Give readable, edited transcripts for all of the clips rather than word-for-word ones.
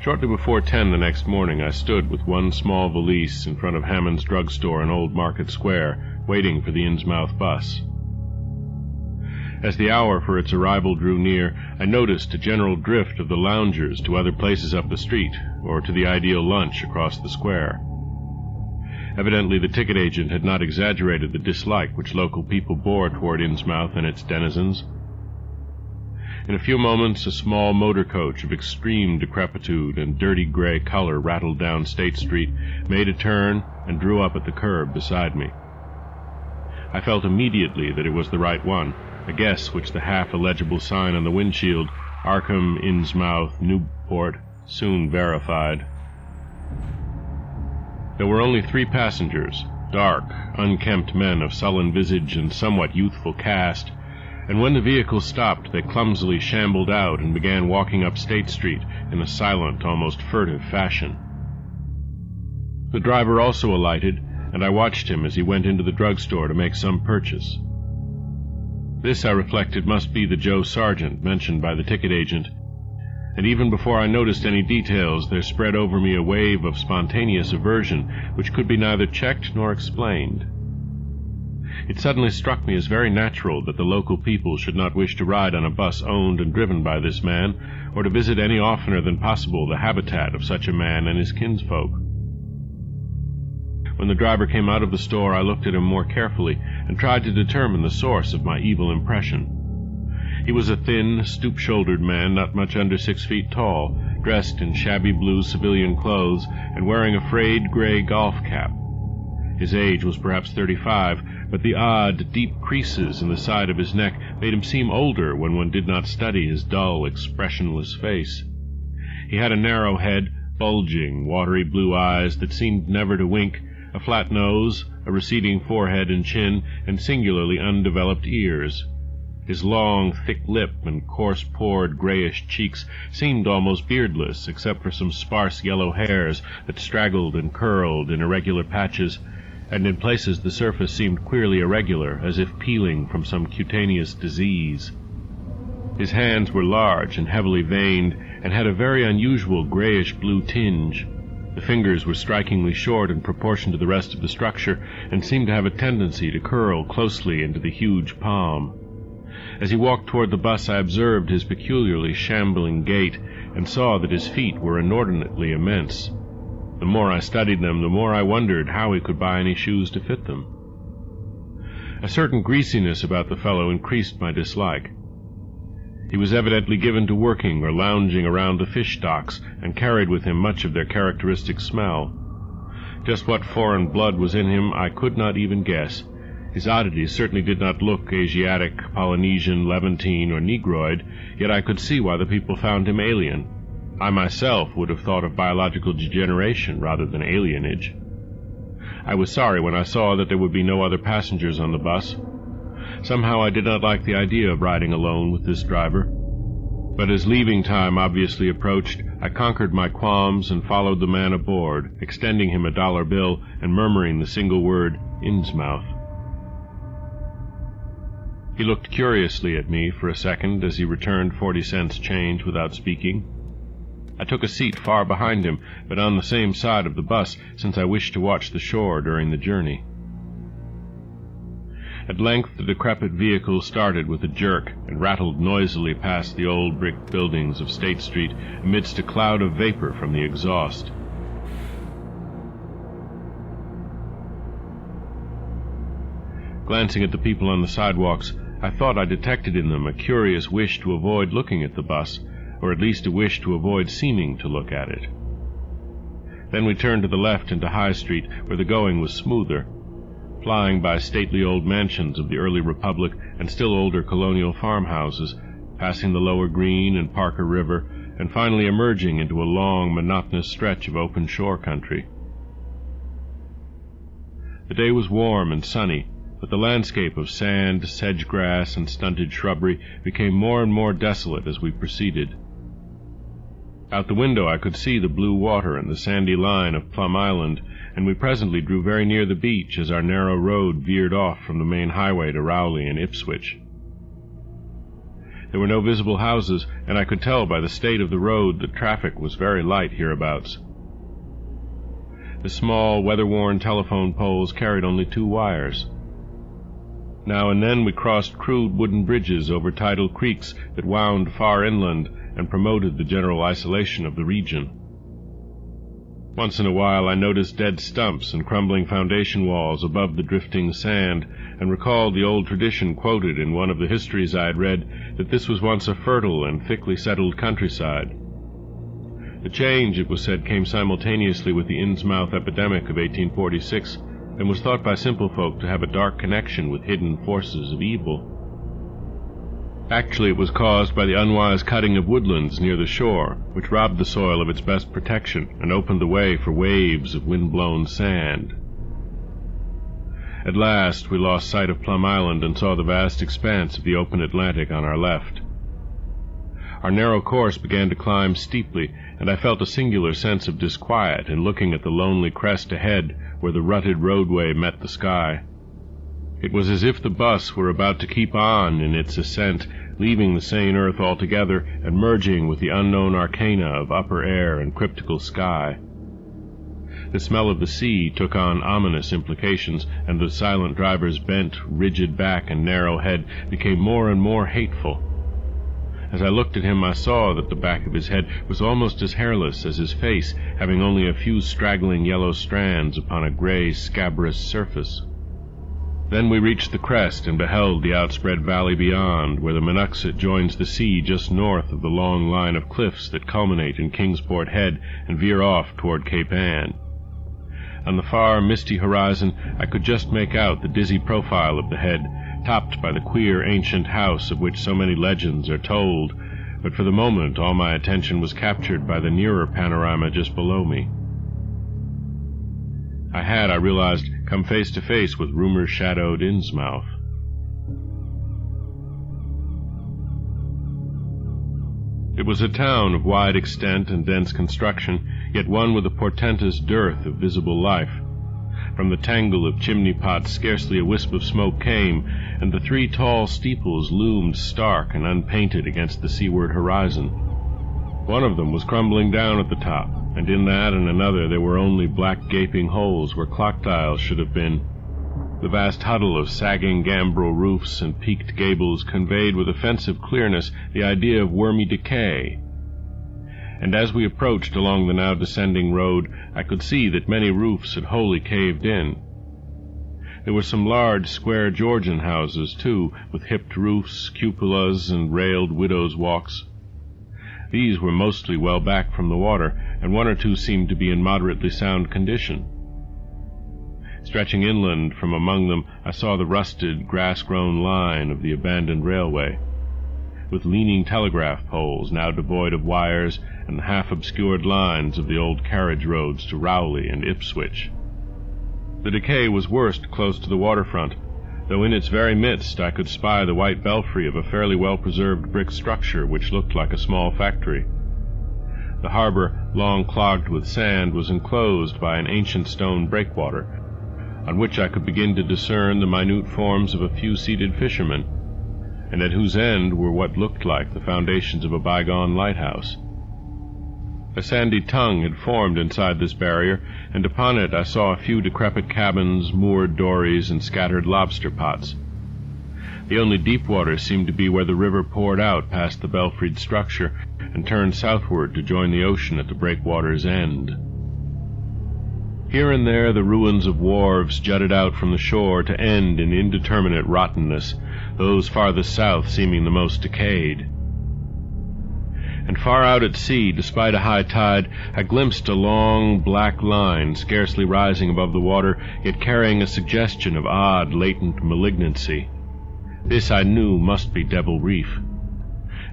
Shortly before 10 the next morning, I stood with one small valise in front of Hammond's drugstore in Old Market Square, waiting for the Innsmouth bus. As the hour for its arrival drew near, I noticed a general drift of the loungers to other places up the street, or to the ideal lunch across the square. Evidently the ticket agent had not exaggerated the dislike which local people bore toward Innsmouth and its denizens. In a few moments, a small motor coach of extreme decrepitude and dirty gray color rattled down State Street, made a turn, and drew up at the curb beside me. I felt immediately that it was the right one, a guess which the half-illegible sign on the windshield, Arkham, Innsmouth, Newport, soon verified. There were only 3 passengers, dark, unkempt men of sullen visage and somewhat youthful cast, and when the vehicle stopped, they clumsily shambled out and began walking up State Street in a silent, almost furtive fashion. The driver also alighted, and I watched him as he went into the drugstore to make some purchase. This, I reflected, must be the Joe Sargent mentioned by the ticket agent, and even before I noticed any details, there spread over me a wave of spontaneous aversion which could be neither checked nor explained. It suddenly struck me as very natural that the local people should not wish to ride on a bus owned and driven by this man, or to visit any oftener than possible the habitat of such a man and his kinsfolk. When the driver came out of the store, I looked at him more carefully and tried to determine the source of my evil impression. He was a thin, stoop-shouldered man not much under 6 feet tall, dressed in shabby blue civilian clothes and wearing a frayed gray golf cap. His age was perhaps 35, but the odd, deep creases in the side of his neck made him seem older when one did not study his dull, expressionless face. He had a narrow head, bulging, watery blue eyes that seemed never to wink, a flat nose, a receding forehead and chin, and singularly undeveloped ears. His long, thick lip and coarse-pored, grayish cheeks seemed almost beardless, except for some sparse yellow hairs that straggled and curled in irregular patches, and in places the surface seemed queerly irregular, as if peeling from some cutaneous disease. His hands were large and heavily veined, and had a very unusual grayish-blue tinge. The fingers were strikingly short in proportion to the rest of the structure, and seemed to have a tendency to curl closely into the huge palm. As he walked toward the bus, I observed his peculiarly shambling gait, and saw that his feet were inordinately immense. The more I studied them, the more I wondered how he could buy any shoes to fit them. A certain greasiness about the fellow increased my dislike. He was evidently given to working or lounging around the fish docks, and carried with him much of their characteristic smell. Just what foreign blood was in him I could not even guess. His oddities certainly did not look Asiatic, Polynesian, Levantine, or Negroid, yet I could see why the people found him alien. I myself would have thought of biological degeneration rather than alienage. I was sorry when I saw that there would be no other passengers on the bus. Somehow I did not like the idea of riding alone with this driver. But as leaving time obviously approached, I conquered my qualms and followed the man aboard, extending him a $1 bill and murmuring the single word, Innsmouth. He looked curiously at me for a second as he returned 40 cents change without speaking. I took a seat far behind him, but on the same side of the bus, since I wished to watch the shore during the journey. At length the decrepit vehicle started with a jerk and rattled noisily past the old brick buildings of State Street amidst a cloud of vapor from the exhaust. Glancing at the people on the sidewalks, I thought I detected in them a curious wish to avoid looking at the bus, or at least a wish to avoid seeming to look at it. Then we turned to the left into High Street, where the going was smoother, flying by stately old mansions of the early Republic and still older colonial farmhouses, passing the Lower Green and Parker River, and finally emerging into a long, monotonous stretch of open shore country. The day was warm and sunny, but the landscape of sand, sedge-grass, and stunted shrubbery became more and more desolate as we proceeded. Out the window I could see the blue water and the sandy line of Plum Island, and we presently drew very near the beach as our narrow road veered off from the main highway to Rowley and Ipswich. There were no visible houses, and I could tell by the state of the road that traffic was very light hereabouts. The small, weather-worn telephone poles carried only 2 wires. Now and then we crossed crude wooden bridges over tidal creeks that wound far inland and promoted the general isolation of the region. Once in a while I noticed dead stumps and crumbling foundation walls above the drifting sand, and recalled the old tradition quoted in one of the histories I had read that this was once a fertile and thickly settled countryside. The change, it was said, came simultaneously with the Innsmouth epidemic of 1846, and was thought by simple folk to have a dark connection with hidden forces of evil. Actually, it was caused by the unwise cutting of woodlands near the shore, which robbed the soil of its best protection and opened the way for waves of wind-blown sand. At last we lost sight of Plum Island and saw the vast expanse of the open Atlantic on our left. Our narrow course began to climb steeply, and I felt a singular sense of disquiet in looking at the lonely crest ahead where the rutted roadway met the sky. It was as if the bus were about to keep on in its ascent, leaving the sane earth altogether and merging with the unknown arcana of upper air and cryptical sky. The smell of the sea took on ominous implications, and the silent driver's bent, rigid back and narrow head became more and more hateful. As I looked at him, I saw that the back of his head was almost as hairless as his face, having only a few straggling yellow strands upon a gray, scabrous surface. Then we reached the crest and beheld the outspread valley beyond, where the Monoxet joins the sea just north of the long line of cliffs that culminate in Kingsport Head and veer off toward Cape Ann. On the far, misty horizon, I could just make out the dizzy profile of the head, topped by the queer ancient house of which so many legends are told, but for the moment all my attention was captured by the nearer panorama just below me. I realized, come face to face with rumor-shadowed Innsmouth. It was a town of wide extent and dense construction, yet one with a portentous dearth of visible life. From the tangle of chimney pots scarcely a wisp of smoke came, and the 3 tall steeples loomed stark and unpainted against the seaward horizon. One of them was crumbling down at the top, and in that and another there were only black gaping holes where clock dials should have been. The vast huddle of sagging gambrel roofs and peaked gables conveyed with offensive clearness the idea of wormy decay. And as we approached along the now descending road, I could see that many roofs had wholly caved in. There were some large, square Georgian houses, too, with hipped roofs, cupolas, and railed widows' walks. These were mostly well back from the water, and 1 or 2 seemed to be in moderately sound condition. Stretching inland from among them, I saw the rusted, grass-grown line of the abandoned railway, with leaning telegraph poles now devoid of wires and the half-obscured lines of the old carriage roads to Rowley and Ipswich. The decay was worst close to the waterfront, though in its very midst I could spy the white belfry of a fairly well-preserved brick structure which looked like a small factory. The harbor, long clogged with sand, was enclosed by an ancient stone breakwater, on which I could begin to discern the minute forms of a few seated fishermen, and at whose end were what looked like the foundations of a bygone lighthouse. A sandy tongue had formed inside this barrier, and upon it I saw a few decrepit cabins, moored dories, and scattered lobster pots. The only deep water seemed to be where the river poured out past the belfried structure and turned southward to join the ocean at the breakwater's end. Here and there the ruins of wharves jutted out from the shore to end in indeterminate rottenness, those farthest south seeming the most decayed. And far out at sea, despite a high tide, I glimpsed a long, black line scarcely rising above the water, yet carrying a suggestion of odd, latent malignancy. This I knew must be Devil Reef.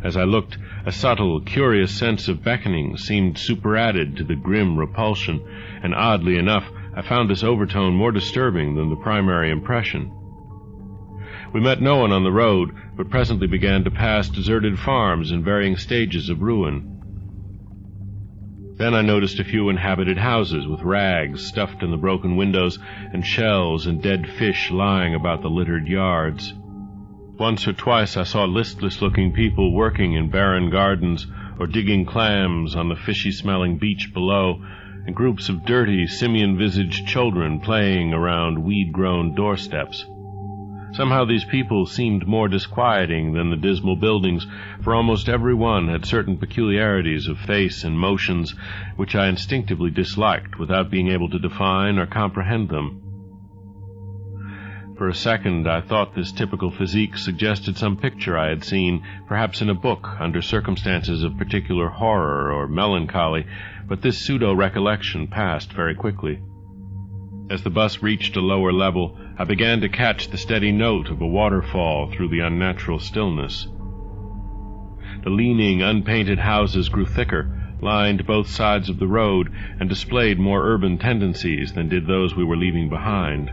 As I looked, a subtle, curious sense of beckoning seemed superadded to the grim repulsion, and oddly enough, I found this overtone more disturbing than the primary impression. We met no one on the road, but presently began to pass deserted farms in varying stages of ruin. Then I noticed a few inhabited houses with rags stuffed in the broken windows and shells and dead fish lying about the littered yards. Once or twice I saw listless-looking people working in barren gardens or digging clams on the fishy-smelling beach below, and groups of dirty, simian-visaged children playing around weed-grown doorsteps. Somehow these people seemed more disquieting than the dismal buildings, for almost every one had certain peculiarities of face and motions which I instinctively disliked without being able to define or comprehend them. For a second I thought this typical physique suggested some picture I had seen, perhaps in a book, under circumstances of particular horror or melancholy, but this pseudo-recollection passed very quickly. As the bus reached a lower level, I began to catch the steady note of a waterfall through the unnatural stillness. The leaning, unpainted houses grew thicker, lined both sides of the road, and displayed more urban tendencies than did those we were leaving behind.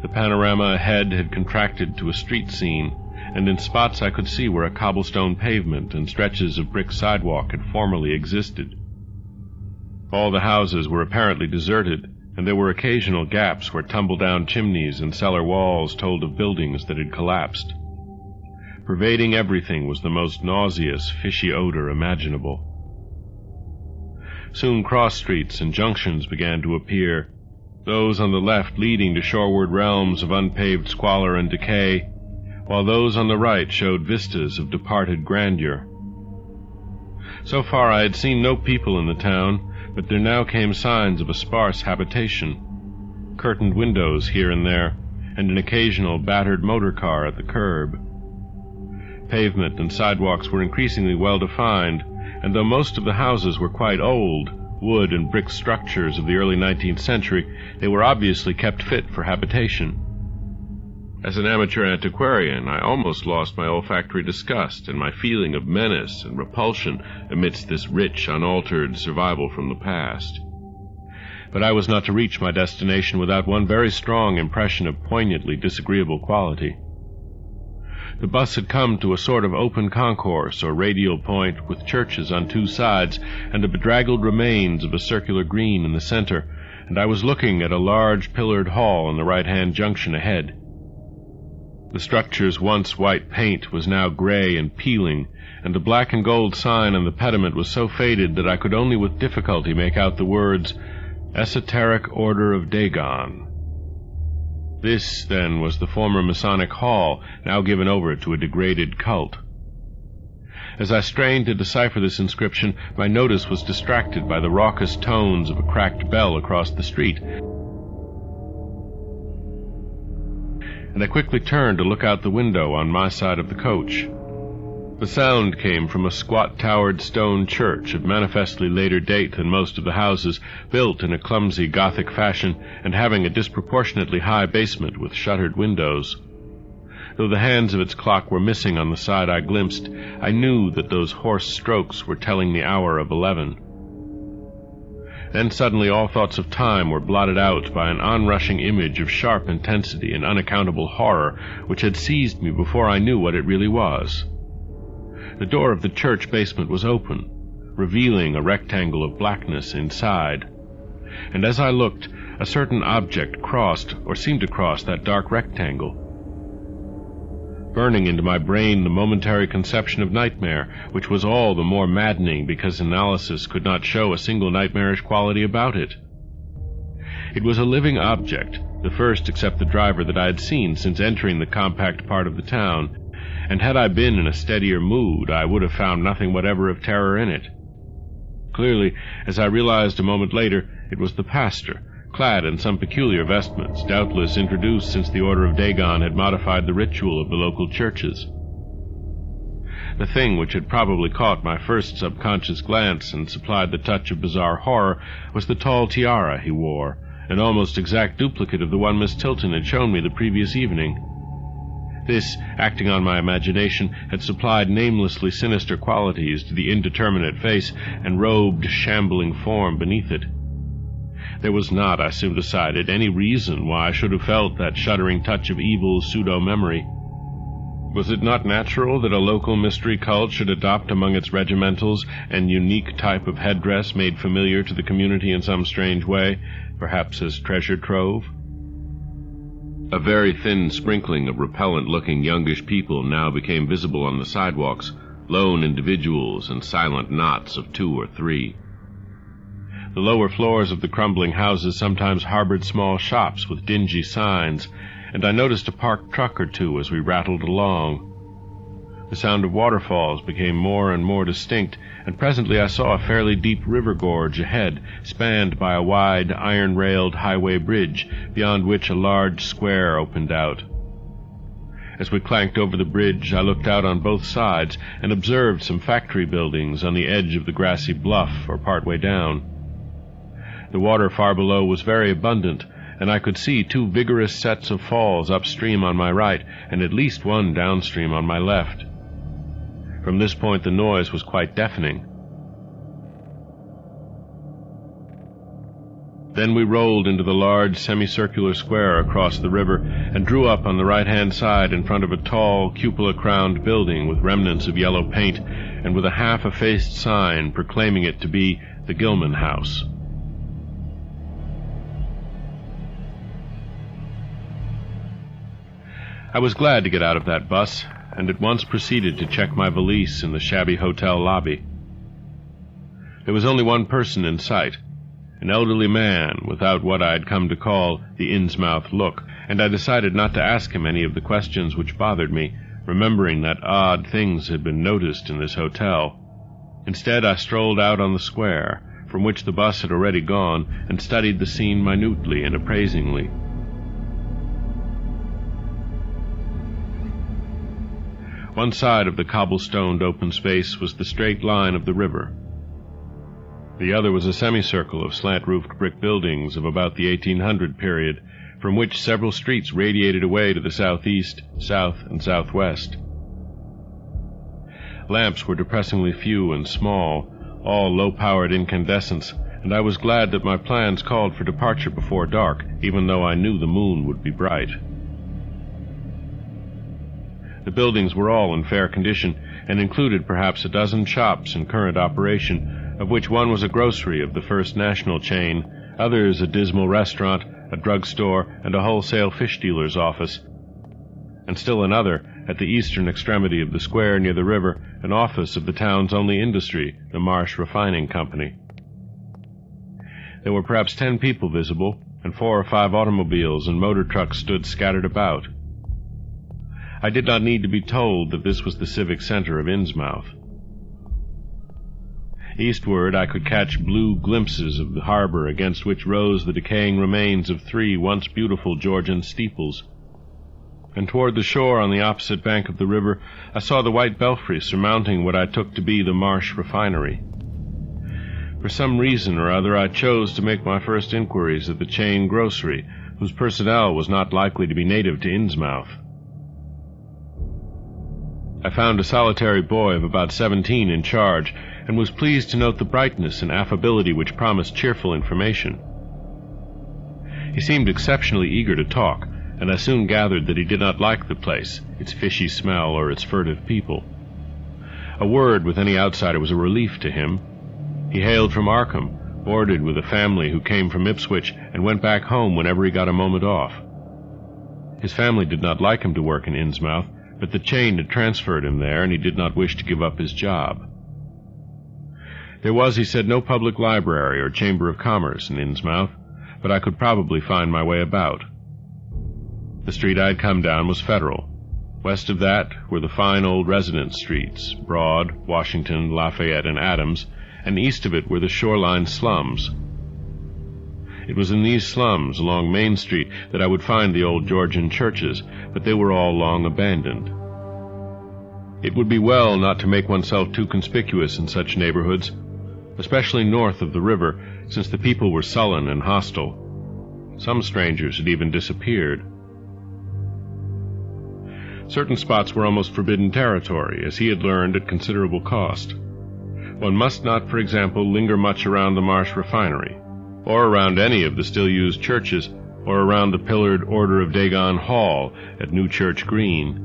The panorama ahead had contracted to a street scene, and in spots I could see where a cobblestone pavement and stretches of brick sidewalk had formerly existed. All the houses were apparently deserted, and there were occasional gaps where tumble-down chimneys and cellar walls told of buildings that had collapsed. Pervading everything was the most nauseous, fishy odor imaginable. Soon cross-streets and junctions began to appear, those on the left leading to shoreward realms of unpaved squalor and decay, while those on the right showed vistas of departed grandeur. So far I had seen no people in the town, but there now came signs of a sparse habitation, curtained windows here and there, and an occasional battered motor car at the curb. Pavement and sidewalks were increasingly well-defined, and though most of the houses were quite old, wood and brick structures of the early 19th century, they were obviously kept fit for habitation. As an amateur antiquarian, I almost lost my olfactory disgust and my feeling of menace and repulsion amidst this rich, unaltered survival from the past. But I was not to reach my destination without one very strong impression of poignantly disagreeable quality. The bus had come to a sort of open concourse or radial point with churches on two sides and the bedraggled remains of a circular green in the center, and I was looking at a large pillared hall in the right-hand junction ahead. The structure's once white paint was now gray and peeling, and the black and gold sign on the pediment was so faded that I could only with difficulty make out the words, Esoteric Order of Dagon. This, then, was the former Masonic Hall, now given over to a degraded cult. As I strained to decipher this inscription, my notice was distracted by the raucous tones of a cracked bell across the street, and I quickly turned to look out the window on my side of the coach. The sound came from a squat-towered stone church of manifestly later date than most of the houses, built in a clumsy Gothic fashion and having a disproportionately high basement with shuttered windows. Though the hands of its clock were missing on the side I glimpsed, I knew that those hoarse strokes were telling the hour of 11. Then suddenly all thoughts of time were blotted out by an onrushing image of sharp intensity and unaccountable horror which had seized me before I knew what it really was. The door of the church basement was open, revealing a rectangle of blackness inside, and as I looked, a certain object crossed, or seemed to cross, that dark rectangle, burning into my brain the momentary conception of nightmare, which was all the more maddening because analysis could not show a single nightmarish quality about it. It was a living object, the first except the driver that I had seen since entering the compact part of the town, and had I been in a steadier mood, I would have found nothing whatever of terror in it. Clearly, as I realized a moment later, it was the pastor, clad in some peculiar vestments, doubtless introduced since the Order of Dagon had modified the ritual of the local churches. The thing which had probably caught my first subconscious glance and supplied the touch of bizarre horror was the tall tiara he wore, an almost exact duplicate of the one Miss Tilton had shown me the previous evening. This, acting on my imagination, had supplied namelessly sinister qualities to the indeterminate face and robed, shambling form beneath it. There was not, I soon decided, any reason why I should have felt that shuddering touch of evil pseudo-memory. Was it not natural that a local mystery cult should adopt among its regimentals an unique type of headdress made familiar to the community in some strange way, perhaps as treasure trove? A very thin sprinkling of repellent-looking youngish people now became visible on the sidewalks, lone individuals and silent knots of 2 or 3. The lower floors of the crumbling houses sometimes harbored small shops with dingy signs, and I noticed a parked truck or two as we rattled along. The sound of waterfalls became more and more distinct, and presently I saw a fairly deep river gorge ahead, spanned by a wide, iron-railed highway bridge, beyond which a large square opened out. As we clanked over the bridge, I looked out on both sides and observed some factory buildings on the edge of the grassy bluff or partway down. The water far below was very abundant, and I could see 2 vigorous sets of falls upstream on my right and at least one downstream on my left. From this point the noise was quite deafening. Then we rolled into the large semicircular square across the river and drew up on the right-hand side in front of a tall, cupola-crowned building with remnants of yellow paint and with a half-effaced sign proclaiming it to be the Gilman House. I was glad to get out of that bus, and at once proceeded to check my valise in the shabby hotel lobby. There was only one person in sight, an elderly man without what I had come to call the Innsmouth look, and I decided not to ask him any of the questions which bothered me, remembering that odd things had been noticed in this hotel. Instead, I strolled out on the square, from which the bus had already gone, and studied the scene minutely and appraisingly. One side of the cobblestoned open space was the straight line of the river. The other was a semicircle of slant-roofed brick buildings of about the 1800 period, from which several streets radiated away to the southeast, south, and southwest. Lamps were depressingly few and small, all low-powered incandescents, and I was glad that my plans called for departure before dark, even though I knew the moon would be bright. The buildings were all in fair condition, and included perhaps a dozen shops in current operation, of which one was a grocery of the First National chain, others a dismal restaurant, a drugstore, and a wholesale fish dealer's office, and still another, at the eastern extremity of the square near the river, an office of the town's only industry, the Marsh Refining Company. There were perhaps 10 people visible, and 4 or 5 automobiles and motor trucks stood scattered about. I did not need to be told that this was the civic center of Innsmouth. Eastward I could catch blue glimpses of the harbor against which rose the decaying remains of 3 once beautiful Georgian steeples. And toward the shore on the opposite bank of the river I saw the white belfry surmounting what I took to be the Marsh Refinery. For some reason or other I chose to make my first inquiries at the chain grocery, whose personnel was not likely to be native to Innsmouth. I found a solitary boy of about 17 in charge, and was pleased to note the brightness and affability which promised cheerful information. He seemed exceptionally eager to talk, and I soon gathered that he did not like the place, its fishy smell, or its furtive people. A word with any outsider was a relief to him. He hailed from Arkham, boarded with a family who came from Ipswich, and went back home whenever he got a moment off. His family did not like him to work in Innsmouth, but the chain had transferred him there, and he did not wish to give up his job. There was, he said, no public library or chamber of commerce in Innsmouth, but I could probably find my way about. The street I had come down was Federal. West of that were the fine old residence streets, Broad, Washington, Lafayette, and Adams, and east of it were the shoreline slums. It was in these slums, along Main Street, that I would find the old Georgian churches, but they were all long abandoned. It would be well not to make oneself too conspicuous in such neighborhoods, especially north of the river, since the people were sullen and hostile. Some strangers had even disappeared. Certain spots were almost forbidden territory, as he had learned at considerable cost. One must not, for example, linger much around the Marsh Refinery, or around any of the still-used churches, or around the pillared Order of Dagon Hall at New Church Green.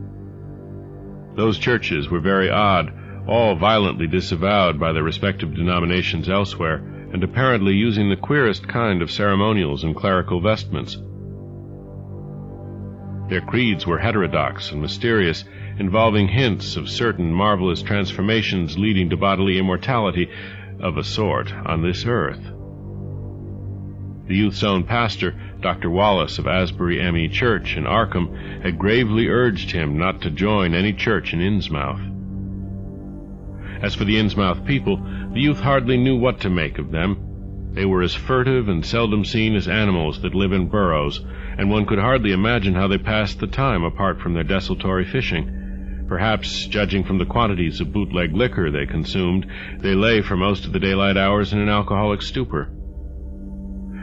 Those churches were very odd, all violently disavowed by their respective denominations elsewhere, and apparently using the queerest kind of ceremonials and clerical vestments. Their creeds were heterodox and mysterious, involving hints of certain marvelous transformations leading to bodily immortality of a sort on this earth. The youth's own pastor, Dr. Wallace of Asbury M.E. Church in Arkham, had gravely urged him not to join any church in Innsmouth. As for the Innsmouth people, the youth hardly knew what to make of them. They were as furtive and seldom seen as animals that live in burrows, and one could hardly imagine how they passed the time apart from their desultory fishing. Perhaps, judging from the quantities of bootleg liquor they consumed, they lay for most of the daylight hours in an alcoholic stupor.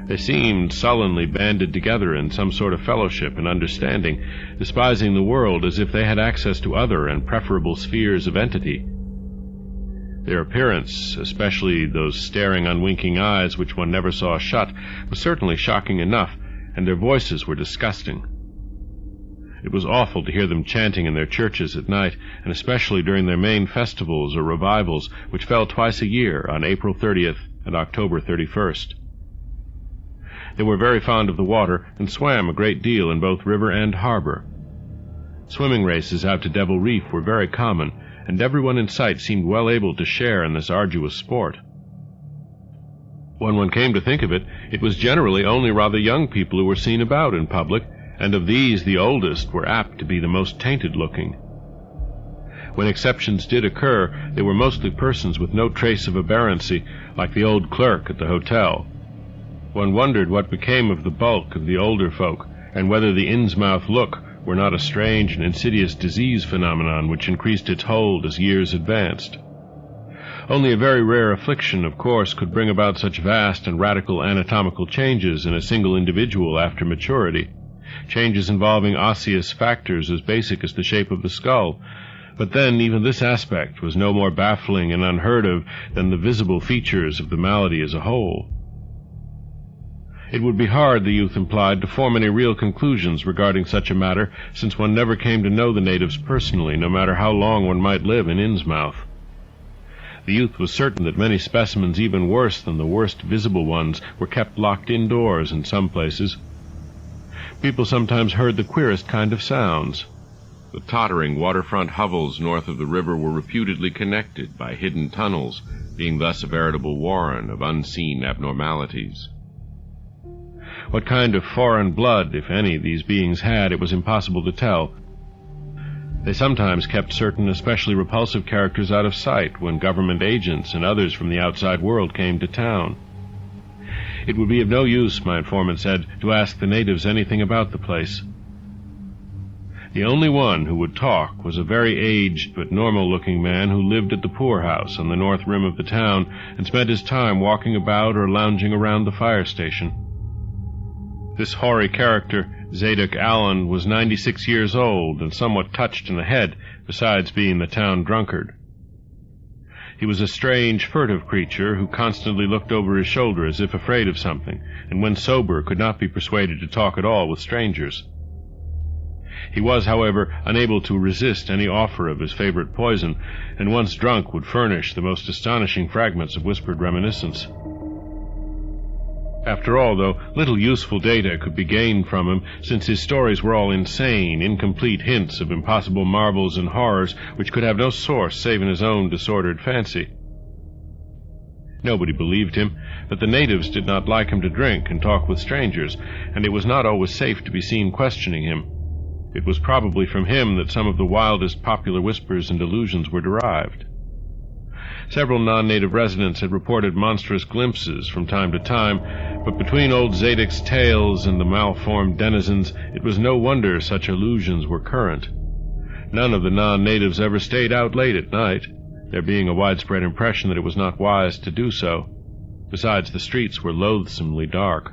They seemed sullenly banded together in some sort of fellowship and understanding, despising the world as if they had access to other and preferable spheres of entity. Their appearance, especially those staring, unwinking eyes which one never saw shut, was certainly shocking enough, and their voices were disgusting. It was awful to hear them chanting in their churches at night, and especially during their main festivals or revivals, which fell twice a year on April 30th and October 31st. They were very fond of the water and swam a great deal in both river and harbor. Swimming races out to Devil Reef were very common, and everyone in sight seemed well able to share in this arduous sport. When one came to think of it, it was generally only rather young people who were seen about in public, and of these the oldest were apt to be the most tainted-looking. When exceptions did occur, they were mostly persons with no trace of aberrancy, like the old clerk at the hotel. One wondered what became of the bulk of the older folk, and whether the Innsmouth look were not a strange and insidious disease phenomenon which increased its hold as years advanced. Only a very rare affliction, of course, could bring about such vast and radical anatomical changes in a single individual after maturity, changes involving osseous factors as basic as the shape of the skull. But then even this aspect was no more baffling and unheard of than the visible features of the malady as a whole. It would be hard, the youth implied, to form any real conclusions regarding such a matter, since one never came to know the natives personally, no matter how long one might live in Innsmouth. The youth was certain that many specimens even worse than the worst visible ones were kept locked indoors in some places. People sometimes heard the queerest kind of sounds. The tottering waterfront hovels north of the river were reputedly connected by hidden tunnels, being thus a veritable warren of unseen abnormalities. What kind of foreign blood, if any, these beings had, it was impossible to tell. They sometimes kept certain especially repulsive characters out of sight when government agents and others from the outside world came to town. It would be of no use, my informant said, to ask the natives anything about the place. The only one who would talk was a very aged but normal-looking man who lived at the poorhouse on the north rim of the town and spent his time walking about or lounging around the fire station. This hoary character, Zadok Allen, was 96 years old and somewhat touched in the head, besides being the town drunkard. He was a strange, furtive creature who constantly looked over his shoulder as if afraid of something, and when sober could not be persuaded to talk at all with strangers. He was, however, unable to resist any offer of his favorite poison, and once drunk would furnish the most astonishing fragments of whispered reminiscence. After all, though, little useful data could be gained from him, since his stories were all insane, incomplete hints of impossible marvels and horrors which could have no source save in his own disordered fancy. Nobody believed him, but the natives did not like him to drink and talk with strangers, and it was not always safe to be seen questioning him. It was probably from him that some of the wildest popular whispers and delusions were derived. Several non-native residents had reported monstrous glimpses from time to time, but between old Zadok's tales and the malformed denizens, it was no wonder such illusions were current. None of the non-natives ever stayed out late at night, there being a widespread impression that it was not wise to do so. Besides, the streets were loathsomely dark.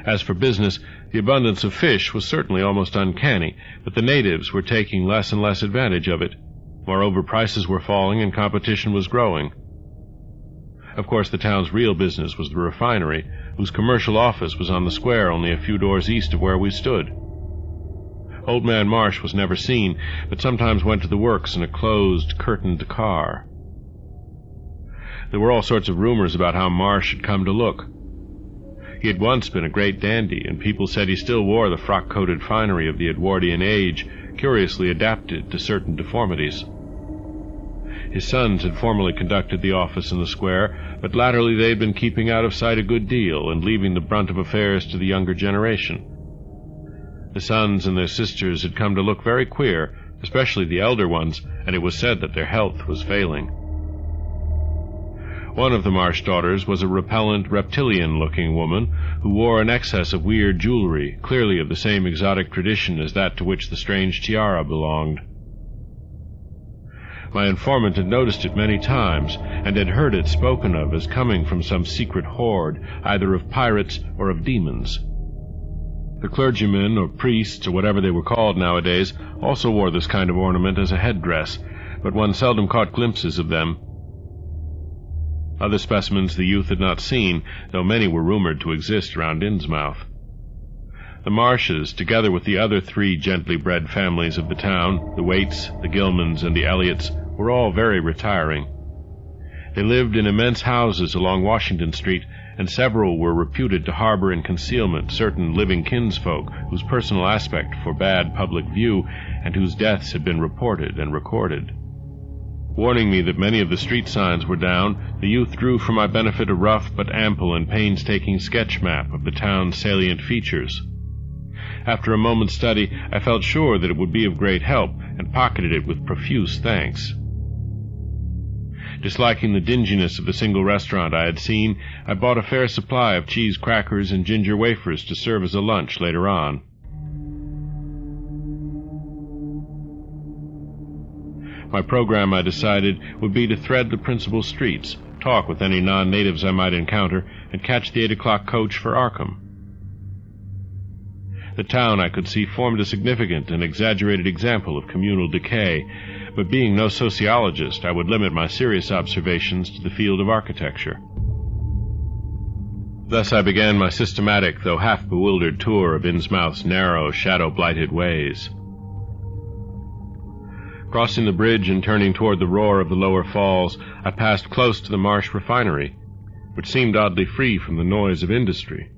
As for business, the abundance of fish was certainly almost uncanny, but the natives were taking less and less advantage of it. Moreover, prices were falling and competition was growing. Of course, the town's real business was the refinery, whose commercial office was on the square only a few doors east of where we stood. Old Man Marsh was never seen, but sometimes went to the works in a closed, curtained car. There were all sorts of rumors about how Marsh had come to look. He had once been a great dandy, and people said he still wore the frock-coated finery of the Edwardian age, curiously adapted to certain deformities. His sons had formerly conducted the office in the square, but latterly they had been keeping out of sight a good deal and leaving the brunt of affairs to the younger generation. The sons and their sisters had come to look very queer, especially the elder ones, and it was said that their health was failing. One of the Marsh daughters was a repellent, reptilian-looking woman who wore an excess of weird jewelry, clearly of the same exotic tradition as that to which the strange tiara belonged. My informant had noticed it many times, and had heard it spoken of as coming from some secret horde, either of pirates or of demons. The clergymen, or priests, or whatever they were called nowadays, also wore this kind of ornament as a headdress, but one seldom caught glimpses of them. Other specimens the youth had not seen, though many were rumored to exist around Innsmouth. The Marshes, together with the other 3 gently bred families of the town, the Waits, the Gilmans, and the Elliots, were all very retiring. They lived in immense houses along Washington Street, and several were reputed to harbor in concealment certain living kinsfolk whose personal aspect forbade public view, and whose deaths had been reported and recorded. Warning me that many of the street signs were down, the youth drew for my benefit a rough but ample and painstaking sketch map of the town's salient features. After a moment's study, I felt sure that it would be of great help, and pocketed it with profuse thanks. Disliking the dinginess of the single restaurant I had seen, I bought a fair supply of cheese crackers and ginger wafers to serve as a lunch later on. My program, I decided, would be to thread the principal streets, talk with any non-natives I might encounter, and catch the 8 o'clock coach for Arkham. The town, I could see, formed a significant and exaggerated example of communal decay, but being no sociologist, I would limit my serious observations to the field of architecture. Thus I began my systematic, though half-bewildered tour of Innsmouth's narrow, shadow-blighted ways. Crossing the bridge and turning toward the roar of the lower falls, I passed close to the Marsh refinery, which seemed oddly free from the noise of industry.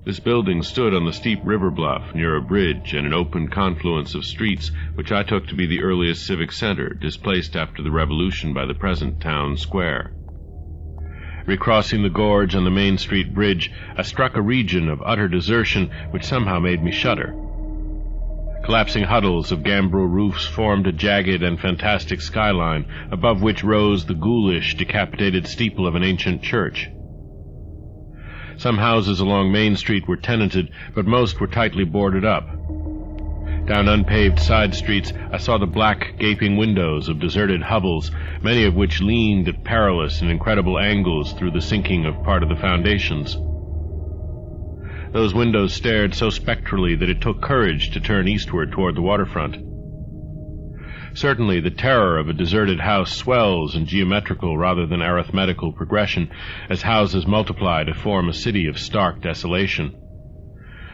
This building stood on the steep river bluff near a bridge and an open confluence of streets which I took to be the earliest civic center, displaced after the Revolution by the present town square. Recrossing the gorge on the Main Street bridge, I struck a region of utter desertion which somehow made me shudder. Collapsing huddles of gambrel roofs formed a jagged and fantastic skyline, above which rose the ghoulish, decapitated steeple of an ancient church. Some houses along Main Street were tenanted, but most were tightly boarded up. Down unpaved side streets, I saw the black, gaping windows of deserted hovels, many of which leaned at perilous and incredible angles through the sinking of part of the foundations. Those windows stared so spectrally that it took courage to turn eastward toward the waterfront. Certainly the terror of a deserted house swells in geometrical rather than arithmetical progression as houses multiply to form a city of stark desolation.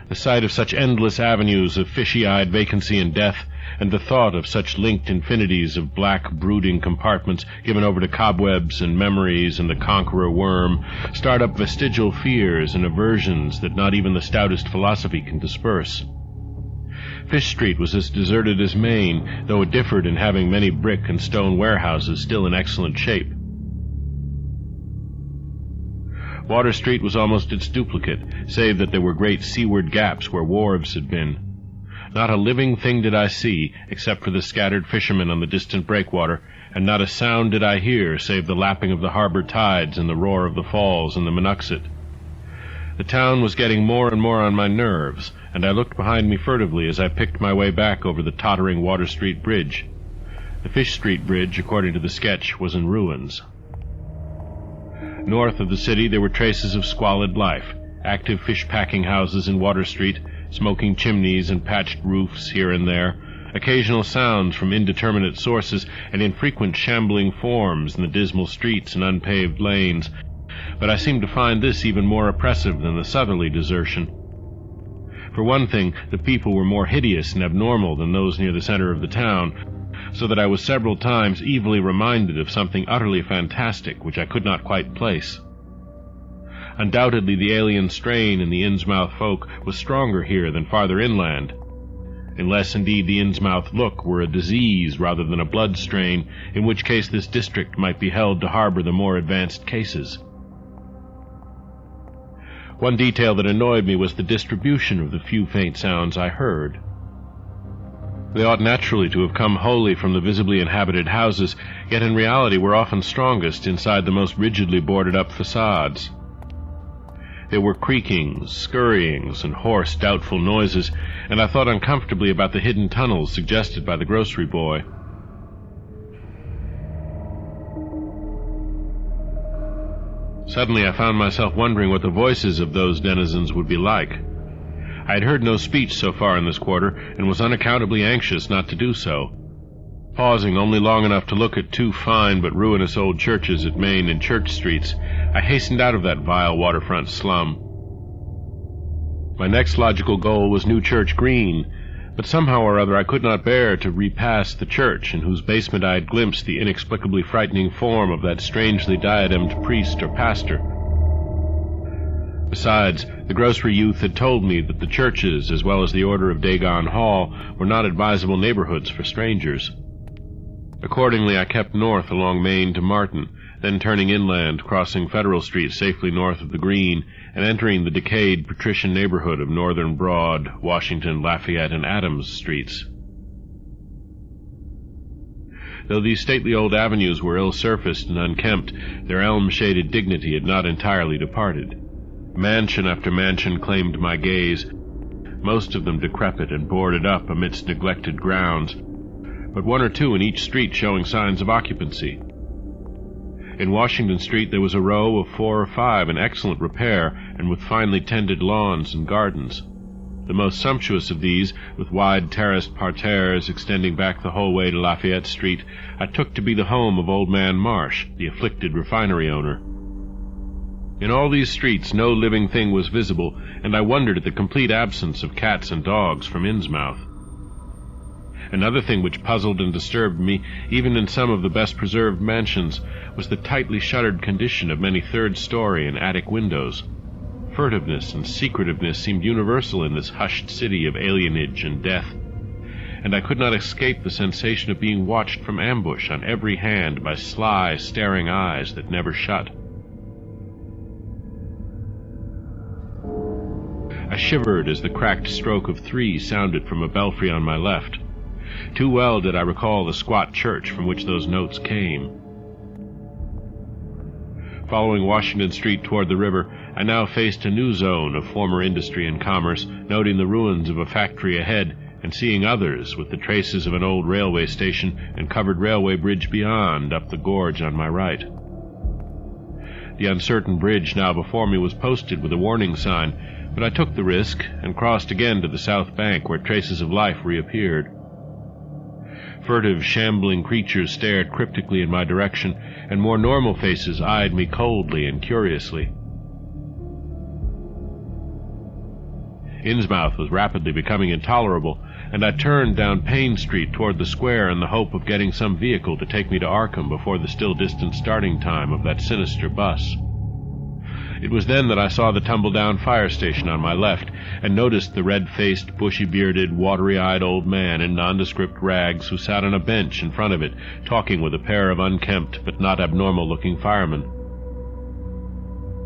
The sight of such endless avenues of fishy-eyed vacancy and death, and the thought of such linked infinities of black, brooding compartments given over to cobwebs and memories and the conqueror worm, start up vestigial fears and aversions that not even the stoutest philosophy can disperse. Fish Street was as deserted as Main, though it differed in having many brick and stone warehouses still in excellent shape. Water Street was almost its duplicate, save that there were great seaward gaps where wharves had been. Not a living thing did I see, except for the scattered fishermen on the distant breakwater, and not a sound did I hear save the lapping of the harbor tides and the roar of the falls and the Monoxet. The town was getting more and more on my nerves, and I looked behind me furtively as I picked my way back over the tottering Water Street Bridge. The Fish Street Bridge, according to the sketch, was in ruins. North of the city there were traces of squalid life, active fish-packing houses in Water Street, smoking chimneys and patched roofs here and there, occasional sounds from indeterminate sources, and infrequent shambling forms in the dismal streets and unpaved lanes. But I seemed to find this even more oppressive than the southerly desertion. For one thing, the people were more hideous and abnormal than those near the center of the town, so that I was several times evilly reminded of something utterly fantastic which I could not quite place. Undoubtedly the alien strain in the Innsmouth folk was stronger here than farther inland, unless indeed the Innsmouth look were a disease rather than a blood strain, in which case this district might be held to harbor the more advanced cases. One detail that annoyed me was the distribution of the few faint sounds I heard. They ought naturally to have come wholly from the visibly inhabited houses, yet in reality were often strongest inside the most rigidly boarded-up facades. There were creakings, scurryings, and hoarse, doubtful noises, and I thought uncomfortably about the hidden tunnels suggested by the grocery boy. Suddenly I found myself wondering what the voices of those denizens would be like. I had heard no speech so far in this quarter, and was unaccountably anxious not to do so. Pausing only long enough to look at two fine but ruinous old churches at Main and Church Streets, I hastened out of that vile waterfront slum. My next logical goal was New Church Green, but somehow or other I could not bear to repass the church in whose basement I had glimpsed the inexplicably frightening form of that strangely diademed priest or pastor. Besides, the grocery youth had told me that the churches, as well as the Order of Dagon Hall, were not advisable neighborhoods for strangers. Accordingly, I kept north along Main to Martin, then turning inland, crossing Federal Street safely north of the Green, and entering the decayed patrician neighborhood of Northern Broad, Washington, Lafayette, and Adams Streets. Though these stately old avenues were ill-surfaced and unkempt, their elm-shaded dignity had not entirely departed. Mansion after mansion claimed my gaze, most of them decrepit and boarded up amidst neglected grounds, but one or two in each street showing signs of occupancy. In Washington Street there was a row of 4 or 5 in excellent repair and with finely tended lawns and gardens. The most sumptuous of these, with wide terraced parterres extending back the whole way to Lafayette Street, I took to be the home of Old Man Marsh, the afflicted refinery owner. In all these streets no living thing was visible, and I wondered at the complete absence of cats and dogs from Innsmouth. Another thing which puzzled and disturbed me, even in some of the best-preserved mansions, was the tightly shuttered condition of many third-story and attic windows. Furtiveness and secretiveness seemed universal in this hushed city of alienage and death, and I could not escape the sensation of being watched from ambush on every hand by sly, staring eyes that never shut. I shivered as the cracked stroke of 3 sounded from a belfry on my left. Too well did I recall the squat church from which those notes came. Following Washington Street toward the river, I now faced a new zone of former industry and commerce, noting the ruins of a factory ahead, and seeing others with the traces of an old railway station and covered railway bridge beyond, up the gorge on my right. The uncertain bridge now before me was posted with a warning sign, but I took the risk and crossed again to the south bank, where traces of life reappeared. Furtive, shambling creatures stared cryptically in my direction, and more normal faces eyed me coldly and curiously. Innsmouth was rapidly becoming intolerable, and I turned down Payne Street toward the square in the hope of getting some vehicle to take me to Arkham before the still distant starting time of that sinister bus. It was then that I saw the tumble-down fire station on my left, and noticed the red-faced, bushy-bearded, watery-eyed old man in nondescript rags who sat on a bench in front of it, talking with a pair of unkempt but not abnormal-looking firemen.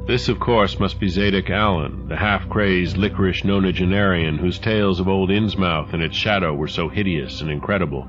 This, of course, must be Zadok Allen, the half-crazed, licorice nonagenarian whose tales of old Innsmouth and its shadow were so hideous and incredible.